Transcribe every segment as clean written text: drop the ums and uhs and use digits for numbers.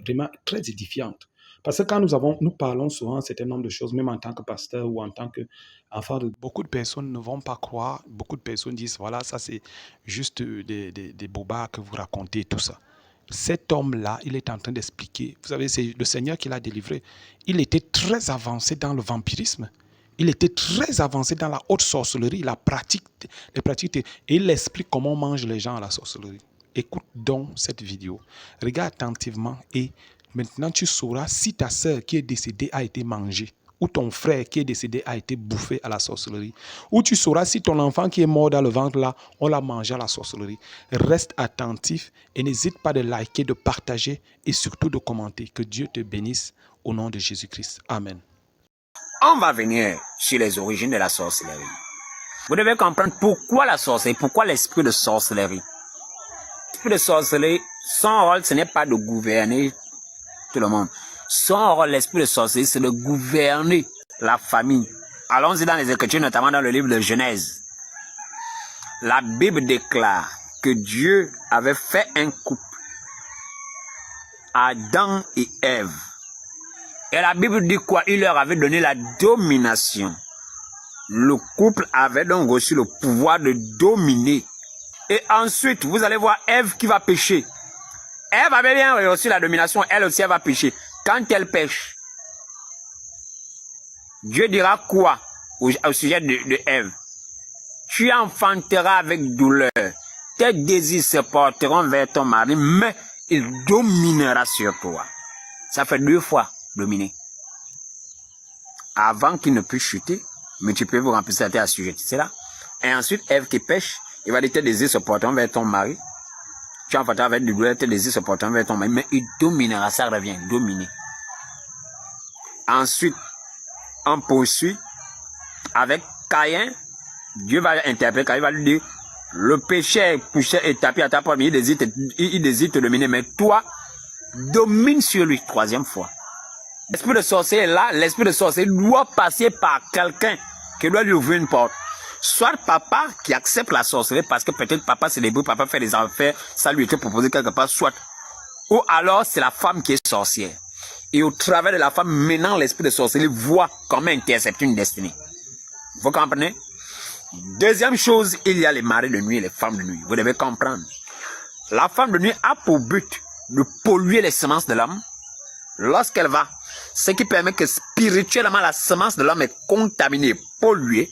vraiment très édifiante. Parce que quand nous parlons souvent un certain nombre de choses, même en tant que pasteur ou en tant qu'enfant de... Beaucoup de personnes ne vont pas croire, beaucoup de personnes disent, voilà, ça c'est juste des bobards que vous racontez, tout ça. Cet homme-là, il est en train d'expliquer, vous savez, c'est le Seigneur qui l'a délivré. Il était très avancé dans le vampirisme. Il était très avancé dans la haute sorcellerie, les pratiques, et il explique comment on mange les gens à la sorcellerie. Écoute donc cette vidéo, regarde attentivement et maintenant tu sauras si ta sœur qui est décédée a été mangée ou ton frère qui est décédé a été bouffé à la sorcellerie, ou tu sauras si ton enfant qui est mort dans le ventre là, on l'a mangé à la sorcellerie. Reste attentif et n'hésite pas de liker, de partager et surtout de commenter. Que Dieu te bénisse au nom de Jésus-Christ. Amen. On va venir sur les origines de la sorcellerie. Vous devez comprendre pourquoi la sorcellerie, pourquoi l'esprit de sorcellerie. L'esprit de sorcellerie, son rôle, ce n'est pas de gouverner tout le monde. Son rôle, l'esprit de sorcellerie, c'est de gouverner la famille. Allons-y dans les Écritures, notamment dans le livre de Genèse. La Bible déclare que Dieu avait fait un couple, Adam et Ève. Et la Bible dit quoi? Il leur avait donné la domination. Le couple avait donc reçu le pouvoir de dominer. Et ensuite, vous allez voir Ève qui va pécher. Ève avait bien reçu la domination, elle aussi elle va pécher. Quand elle pêche, Dieu dira quoi au sujet de Ève? Tu enfanteras avec douleur. Tes désirs se porteront vers ton mari, mais il dominera sur toi. Ça fait 2 fois dominer. Avant qu'il ne puisse chuter, mais tu peux vous remplir la terre à sujet. C'est là. Et ensuite, Ève qui pêche, il va dire tes désirs se porteront vers ton mari. Tu enfanteras avec du douleur, tes désirs se porteront vers ton mari, mais il dominera, ça revient, dominer. Ensuite, on poursuit avec Caïn. Dieu va interpréter, il va lui dire, le péché est tapé à ta porte, mais il désire te dominer, mais toi, domine sur lui, 3e fois. L'esprit de sorcier est là, l'esprit de sorcier doit passer par quelqu'un qui doit lui ouvrir une porte. Soit papa qui accepte la sorcellerie parce que peut-être papa c'est débrouille, papa fait des affaires, ça lui était proposé quelque part, soit. Ou alors c'est la femme qui est sorcière. Et au travers de la femme, maintenant l'esprit de sorcellerie voit comment intercepter une destinée. Vous comprenez? Deuxième chose, il y a les maris de nuit et les femmes de nuit. Vous devez comprendre. La femme de nuit a pour but de polluer les semences de l'homme lorsqu'elle va. Ce qui permet que spirituellement la semence de l'homme est contaminée, polluée.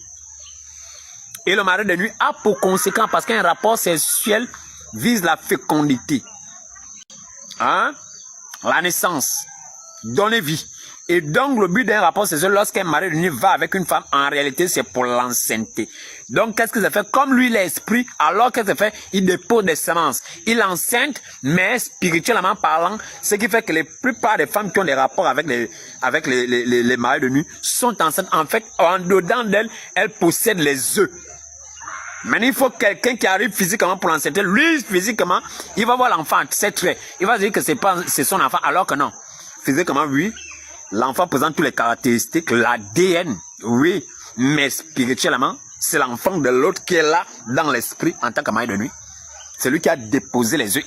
Et le mari de nuit a pour conséquent, parce qu'un rapport sexuel vise la fécondité, hein? La naissance, donner vie. Et donc le but d'un rapport sexuel, lorsqu'un mari de nuit va avec une femme, en réalité c'est pour l'enceinte. Donc qu'est-ce qu'il a fait? Comme lui l'esprit, alors qu'est-ce qu'il fait? Il dépose des semences. Il enceinte, mais spirituellement parlant, ce qui fait que la plupart des femmes qui ont des rapports avec les maris de nuit sont enceintes. En fait, en dedans d'elles, elles possèdent les œufs. Maintenant, il faut quelqu'un qui arrive physiquement pour l'enceinte. Lui, physiquement, il va voir l'enfant, c'est très. Il va dire que c'est son enfant, alors que non. Physiquement, oui, l'enfant présente toutes les caractéristiques, l'ADN, oui, mais spirituellement, c'est l'enfant de l'autre qui est là dans l'esprit en tant que mari de nuit. C'est lui qui a déposé les œufs.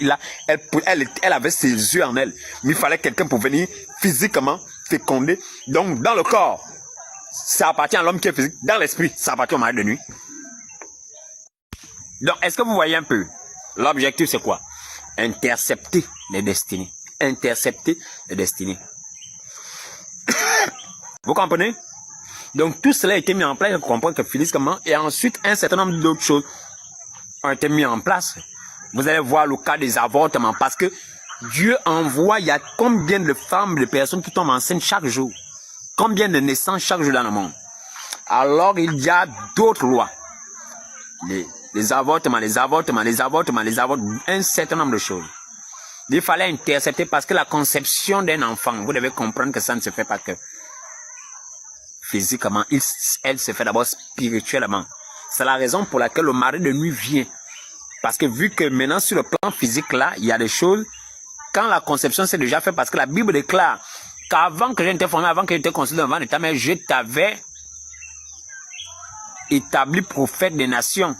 Elle avait ses œufs en elle. Mais il fallait quelqu'un pour venir physiquement féconder. Donc, dans le corps, ça appartient à l'homme qui est physique. Dans l'esprit, ça appartient au mari de nuit. Donc, est-ce que vous voyez un peu? L'objectif, c'est quoi? Intercepter les destinées. Intercepter les destinées. Vous comprenez? Donc, tout cela a été mis en place. Vous comprenez que physiquement, et ensuite, un certain nombre d'autres choses ont été mis en place. Vous allez voir le cas des avortements. Parce que Dieu envoie, il y a combien de femmes, de personnes qui tombent enceintes chaque jour? Combien de naissances chaque jour dans le monde? Alors, il y a d'autres lois. Les avortements, un certain nombre de choses. Il fallait intercepter parce que la conception d'un enfant, vous devez comprendre que ça ne se fait pas que physiquement, elle se fait d'abord spirituellement. C'est la raison pour laquelle le mari de nuit vient. Parce que vu que maintenant sur le plan physique là, il y a des choses, quand la conception s'est déjà faite, parce que la Bible déclare qu'avant que j'étais formé, avant que j'étais conçu dans le ventre de ta mère, je t'avais établi prophète des nations.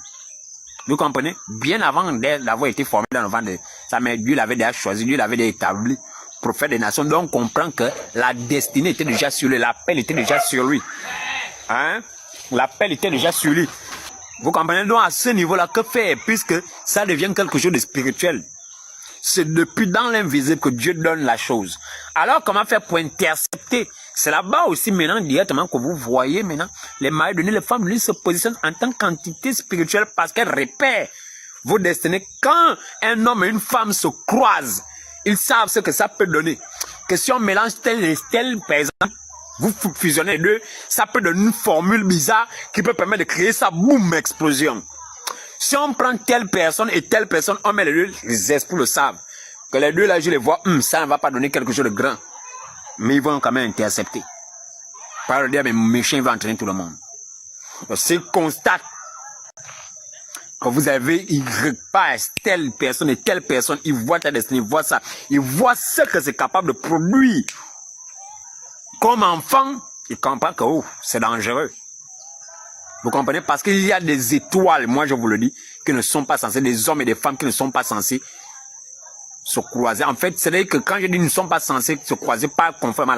Vous comprenez? Bien avant d'avoir été formé dans le ventre de sa mère, Dieu l'avait déjà choisi, Dieu l'avait déjà établi prophète des nations. Donc on comprend que la destinée était déjà sur lui, l'appel était déjà sur lui. Hein? L'appel était déjà sur lui. Vous comprenez donc à ce niveau-là que faire, puisque ça devient quelque chose de spirituel. C'est depuis dans l'invisible que Dieu donne la chose. Alors comment faire pour intercepter? C'est là-bas aussi maintenant directement que vous voyez maintenant les maris donner, les femmes donner se positionnent en tant qu'entité spirituelle parce qu'elles repèrent vos destinées. Quand un homme et une femme se croisent, ils savent ce que ça peut donner. Que si on mélange tel et tel, par exemple, vous fusionnez les deux, ça peut donner une formule bizarre qui peut permettre de créer ça, boum, explosion. Si on prend telle personne et telle personne, on met les deux, les esprits le savent. Que les deux là, je les vois, ça ne va pas donner quelque chose de grand. Mais ils vont quand même intercepter. Par le diable, mais méchant va entraîner tout le monde. S'ils constatent que vous avez, ils repassent telle personne et telle personne, ils voient ta destinée, ils voient ça. Ils voient ce que c'est capable de produire. Comme enfant, ils comprennent que c'est dangereux. Vous comprenez? Parce qu'il y a des étoiles, moi je vous le dis, qui ne sont pas censées, des hommes et des femmes qui ne sont pas censés se croiser. En fait, c'est-à-dire que quand je dis ne sont pas censés se croiser, pas conforme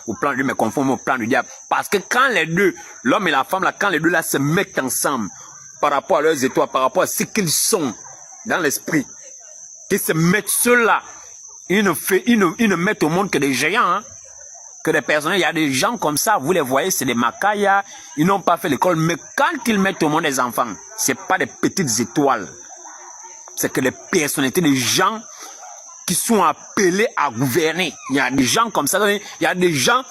au plan de Dieu, mais conforme au plan du diable. Parce que quand les deux, l'homme et la femme, là, quand les deux là se mettent ensemble, par rapport à leurs étoiles, par rapport à ce qu'ils sont dans l'esprit, qu'ils se mettent ceux-là, ils ne mettent au monde que des géants, hein. Que des personnes, il y a des gens comme ça, vous les voyez, c'est des macayas, ils n'ont pas fait l'école, mais quand ils mettent au monde des enfants, c'est pas des petites étoiles, c'est que des personnalités, des gens qui sont appelés à gouverner. Il y a des gens comme ça, il y a des gens,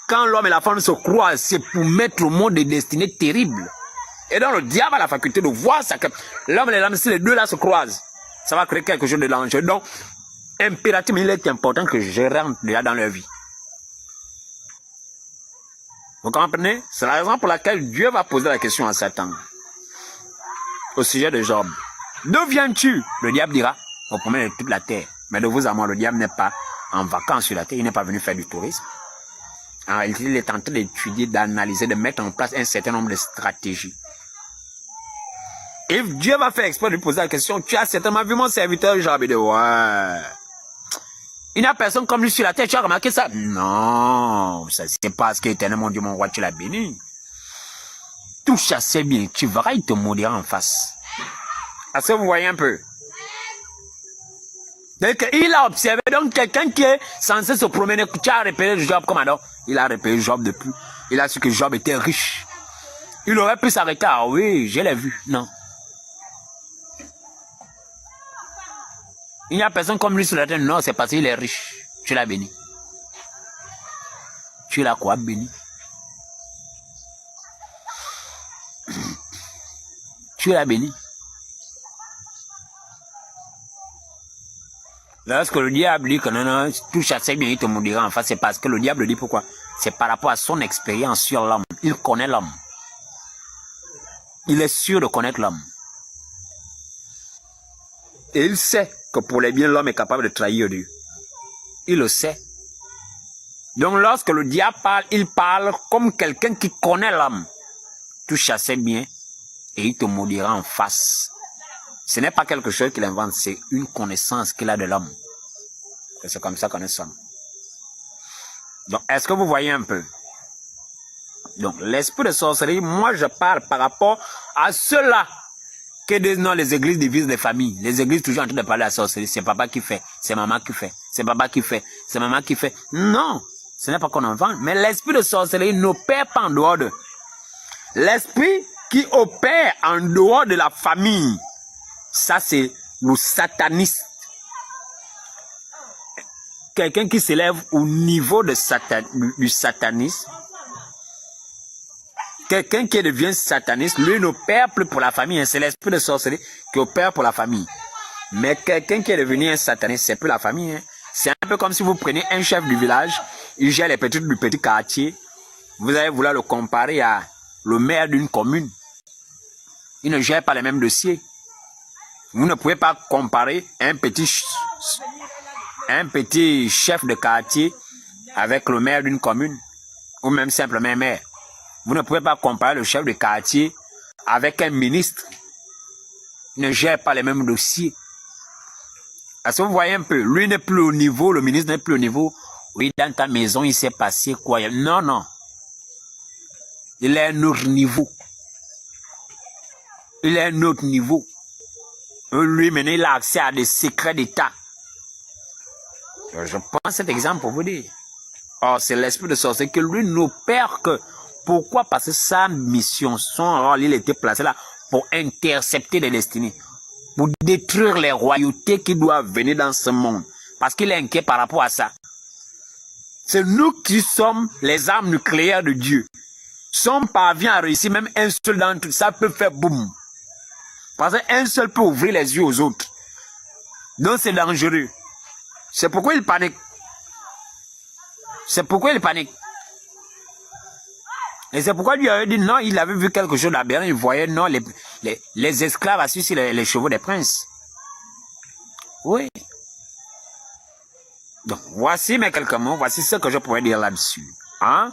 quand l'homme et la femme se croisent, c'est pour mettre au monde des destinées terribles. Et donc le diable a la faculté de voir ça, que l'homme et la femme, si les deux là se croisent, ça va créer quelque chose de dangereux. Donc, impérativement, il est important que je rentre déjà dans leur vie. Vous comprenez? C'est la raison pour laquelle Dieu va poser la question à Satan. Au sujet de Job. D'où viens-tu? Le diable dira, au premier de toute la terre. Mais de vous à moi, le diable n'est pas en vacances sur la terre, il n'est pas venu faire du tourisme. Alors, il est en train d'étudier, d'analyser, de mettre en place un certain nombre de stratégies. Et Dieu va faire exprès de lui poser la question, tu as certainement vu mon serviteur Job? Il dit, ouais. Il n'y a personne comme lui sur la terre, tu as remarqué ça? Non, ça c'est parce que éternel mon Dieu, mon roi, tu l'as béni. Touche assez bien, tu verras, il te maudira en face. Est-ce que vous voyez un peu? Donc, il a observé, donc quelqu'un qui est censé se promener, tu as repéré Job comme alors? Il a repéré Job depuis. Il a su que Job était riche. Il aurait pu s'arrêter, ah oui, je l'ai vu. Non. Il n'y a personne comme lui sur la terre. Non, c'est parce qu'il est riche. Tu l'as béni. Tu l'as quoi béni? Tu l'as béni. Lorsque le diable dit que non, non, tout chassé bien, il te maudira en face, c'est parce que le diable dit pourquoi? C'est par rapport à son expérience sur l'homme. Il connaît l'homme. Il est sûr de connaître l'homme. Et il sait que pour les biens, l'homme est capable de trahir Dieu. Il le sait. Donc lorsque le diable parle, il parle comme quelqu'un qui connaît l'homme. Tu chassais bien et il te maudira en face. Ce n'est pas quelque chose qu'il invente, c'est une connaissance qu'il a de l'homme. C'est comme ça qu'on est somme. Donc, est-ce que vous voyez un peu? Donc, l'esprit de sorcellerie, moi je parle par rapport à ceux-là que disent non, les églises divisent les familles. Les églises toujours en train de parler à la sorcellerie. C'est papa qui fait, c'est maman qui fait, c'est papa qui fait, c'est maman qui fait. Non, ce n'est pas qu'on invente. Mais l'esprit de sorcellerie n'opère pas en dehors de. L'esprit qui opère en dehors de la famille, ça c'est le satanisme. Quelqu'un qui s'élève au niveau de du satanisme, quelqu'un qui devient sataniste, lui n'opère plus pour la famille. C'est l'esprit de sorcellerie qui opère pour la famille. Mais quelqu'un qui est devenu un sataniste, c'est plus la famille. Hein. C'est un peu comme si vous prenez un chef du village, il gère les petits du petit quartier. Vous allez vouloir le comparer à le maire d'une commune. Il ne gère pas les mêmes dossiers. Vous ne pouvez pas comparer un petit chef de quartier avec le maire d'une commune, ou même simplement un maire. Vous ne pouvez pas comparer le chef de quartier avec un ministre. Il ne gère pas les mêmes dossiers. Est-ce que vous voyez un peu? Lui n'est plus au niveau, le ministre n'est plus au niveau. Oui, dans ta maison, il s'est passé quoi? Non, non. Il est à un autre niveau. Il est à un autre niveau. Lui, maintenant, il a accès à des secrets d'État. Je prends cet exemple pour vous dire. Or, c'est l'esprit de sorcier que lui n'opère que. Pourquoi? Parce que sa mission, son rôle, il était placé là pour intercepter les destinées. Pour détruire les royautés qui doivent venir dans ce monde. Parce qu'il est inquiet par rapport à ça. C'est nous qui sommes les armes nucléaires de Dieu. Si on parvient à réussir, même un seul d'entre eux, ça peut faire boum. Parce qu'un seul peut ouvrir les yeux aux autres. Donc c'est dangereux. C'est pourquoi il panique. C'est pourquoi il panique. Et c'est pourquoi lui avait dit non, il avait vu quelque chose d'aberrant, il voyait non, les esclaves assis sur les chevaux des princes. Oui. Donc voici mes quelques mots, voici ce que je pourrais dire là-dessus. Hein?